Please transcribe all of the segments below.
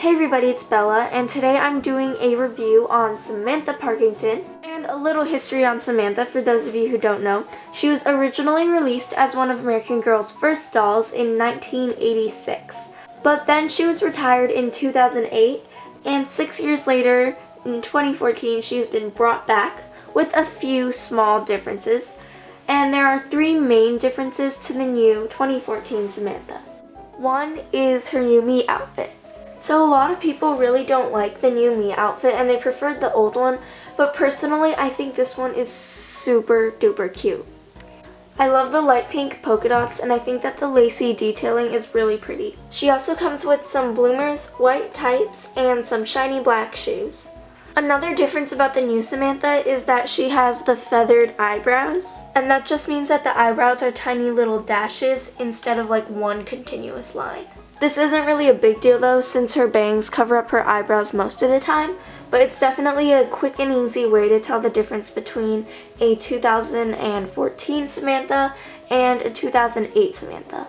Hey everybody, it's Bella, and today I'm doing a review on Samantha Parkington and a little history on Samantha for those of you who don't know. She was originally released as one of American Girl's first dolls in 1986, but then she was retired in 2008, and 6 years later, in 2014, she's been brought back with a few small differences, and there are three main differences to the new 2014 Samantha. One is her new Me outfit. So a lot of people really don't like the new Me outfit and they preferred the old one, but personally I think this one is super duper cute. I love the light pink polka dots and I think that the lacy detailing is really pretty. She also comes with some bloomers, white tights, and some shiny black shoes. Another difference about the new Samantha is that she has the feathered eyebrows, and that just means that the eyebrows are tiny little dashes instead of like one continuous line. This isn't really a big deal though, since her bangs cover up her eyebrows most of the time, but it's definitely a quick and easy way to tell the difference between a 2014 Samantha and a 2008 Samantha.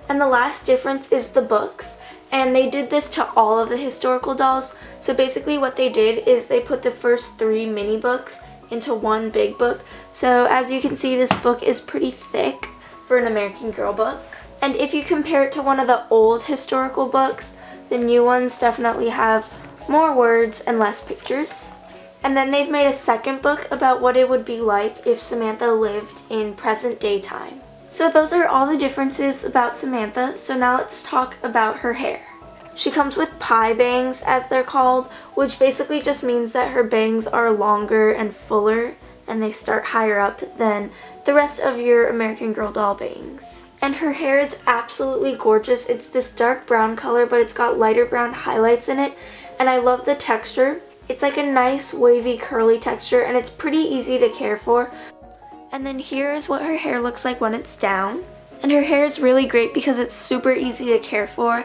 And the last difference is the books, and they did this to all of the historical dolls. So basically what they did is they put the first 3 mini books into one big book. So as you can see, this book is pretty thick for an American Girl book. And if you compare it to one of the old historical books, the new ones definitely have more words and less pictures. And then they've made a second book about what it would be like if Samantha lived in present day time. So those are all the differences about Samantha, so now let's talk about her hair. She comes with pie bangs, as they're called, which basically just means that her bangs are longer and fuller and they start higher up than the rest of your American Girl doll bangs. And her hair is absolutely gorgeous. It's this dark brown color, but it's got lighter brown highlights in it, and I love the texture. It's like a nice wavy curly texture and it's pretty easy to care for. And then here is what her hair looks like when it's down. And her hair is really great because it's super easy to care for,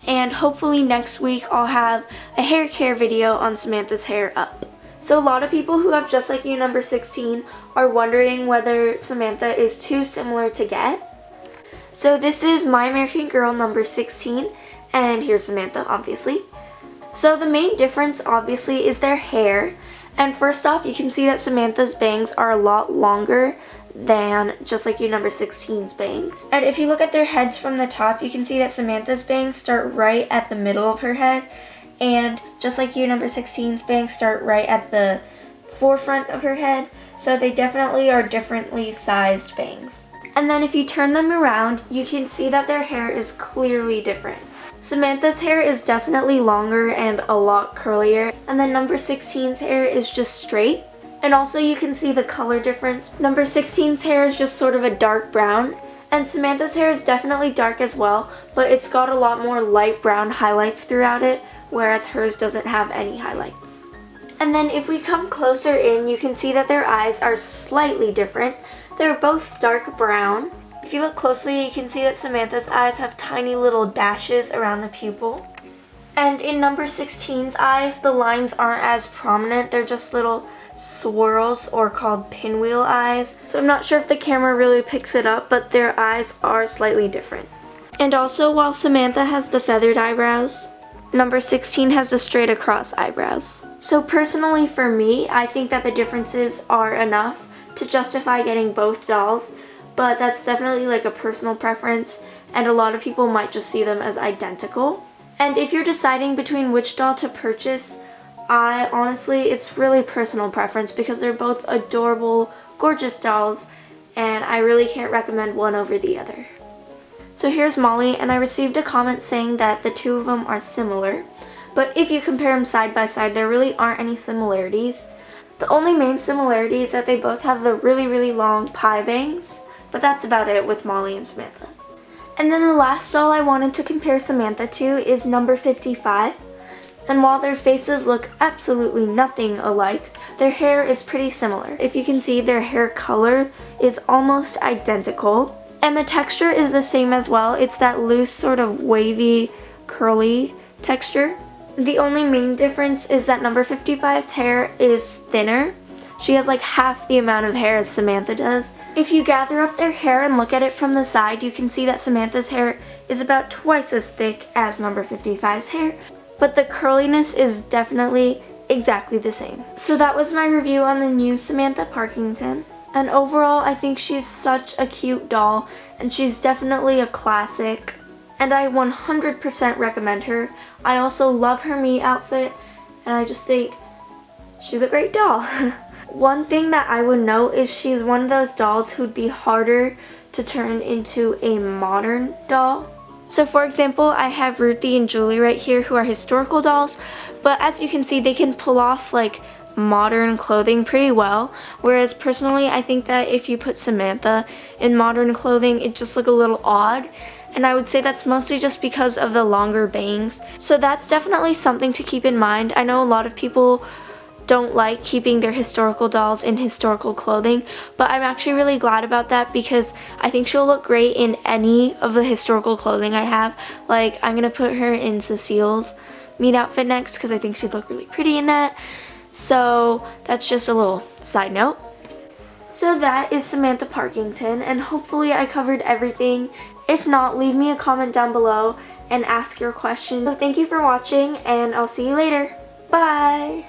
and hopefully next week I'll have a hair care video on Samantha's hair up. So a lot of people who have Just Like You number 16 are wondering whether Samantha is too similar to get. So this is My American Girl number 16, and here's Samantha, obviously. So the main difference, obviously, is their hair. And first off, you can see that Samantha's bangs are a lot longer than Just Like You number 16's bangs. And if you look at their heads from the top, you can see that Samantha's bangs start right at the middle of her head, and Just Like You number 16's bangs start right at the forefront of her head. So they definitely are differently sized bangs. And then if you turn them around, you can see that their hair is clearly different. Samantha's hair is definitely longer and a lot curlier, and then number 16's hair is just straight. And also you can see the color difference. Number 16's hair is just sort of a dark brown, and Samantha's hair is definitely dark as well, but it's got a lot more light brown highlights throughout it, whereas hers doesn't have any highlights. And then if we come closer in, you can see that their eyes are slightly different. They're both dark brown. If you look closely, you can see that Samantha's eyes have tiny little dashes around the pupil. And in number 16's eyes, the lines aren't as prominent. They're just little swirls, or called pinwheel eyes. So I'm not sure if the camera really picks it up, but their eyes are slightly different. And also, while Samantha has the feathered eyebrows, number 16 has the straight across eyebrows. So personally for me, I think that the differences are enough to justify getting both dolls, but that's definitely like a personal preference, and a lot of people might just see them as identical. And if you're deciding between which doll to purchase, honestly, it's really personal preference because they're both adorable, gorgeous dolls, and I really can't recommend one over the other. So here's Molly, and I received a comment saying that the two of them are similar, but if you compare them side by side, there really aren't any similarities. The only main similarity is that they both have the really long pie bangs, but that's about it with Molly and Samantha. And then the last doll I wanted to compare Samantha to is number 55. And while their faces look absolutely nothing alike, their hair is pretty similar. If you can see, their hair color is almost identical. And the texture is the same as well. It's that loose sort of wavy, curly texture. The only main difference is that number 55's hair is thinner. She has like half the amount of hair as Samantha does. If you gather up their hair and look at it from the side, you can see that Samantha's hair is about twice as thick as number 55's hair. but the curliness is definitely exactly the same. So that was my review on the new Samantha Parkington. And overall, I think she's such a cute doll, and she's definitely a classic, and I 100% recommend her. I also love her me outfit, and I just think she's a great doll. One thing that I would note is she's one of those dolls who'd be harder to turn into a modern doll. So for example, I have Ruthie and Julie right here who are historical dolls, but as you can see, they can pull off like modern clothing pretty well, whereas personally I think that if you put Samantha in modern clothing, it just look a little odd, and I would say that's mostly just because of the longer bangs. So that's definitely something to keep in mind. I know a lot of people don't like keeping their historical dolls in historical clothing, but I'm actually really glad about that because I think she'll look great in any of the historical clothing I have. Like, I'm gonna put her in Cecile's meet outfit next because I think she'd look really pretty in that. So that's just a little side note. So that is Samantha Parkington, and hopefully I covered everything. If not, leave me a comment down below and ask your questions. So thank you for watching, and I'll see you later. Bye!